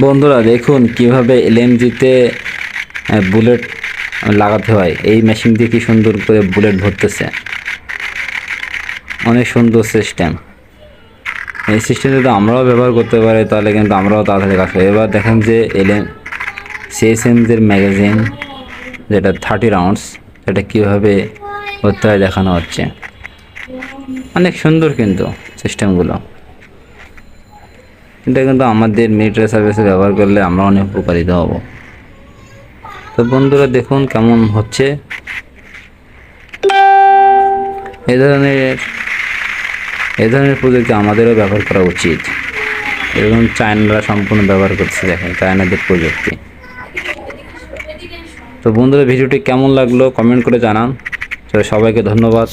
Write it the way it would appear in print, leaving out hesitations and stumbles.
বন্ধুরা দেখুন কিভাবে এলএমজিতে বুলেট লাগাতে হয়। এই মেশিন দিয়ে কি সুন্দর করে বুলেট ভরতেছে, অনেক সুন্দর সিস্টেম। এই সিস্টেম যদি আমরাও ব্যবহার করতে পারি তাহলে কিন্তু আমরাও তাড়াতাড়ি কাজ করি। এবার দেখেন যে সিএসএমদের ম্যাগাজিন যেটা 30 রাউন্ডস, সেটা কীভাবে করতে হয় দেখানো হচ্ছে। অনেক সুন্দর কিন্তু সিস্টেমগুলো। এটা কিন্তু আমাদের মিলিটারি সার্ভিসে ব্যবহার করলে আমরা অনেক উপকারিত হব। তো বন্ধুরা দেখুন কেমন হচ্ছে। এই ধরনের প্রযুক্তি আমাদেরও ব্যবহার করা উচিত। এবং চায়নারা সম্পূর্ণ ব্যবহার করছে, দেখেন চায়নাদের প্রযুক্তি। তো বন্ধুরা ভিডিওটি কেমন লাগলো কমেন্ট করে জানান। তো সবাইকে ধন্যবাদ।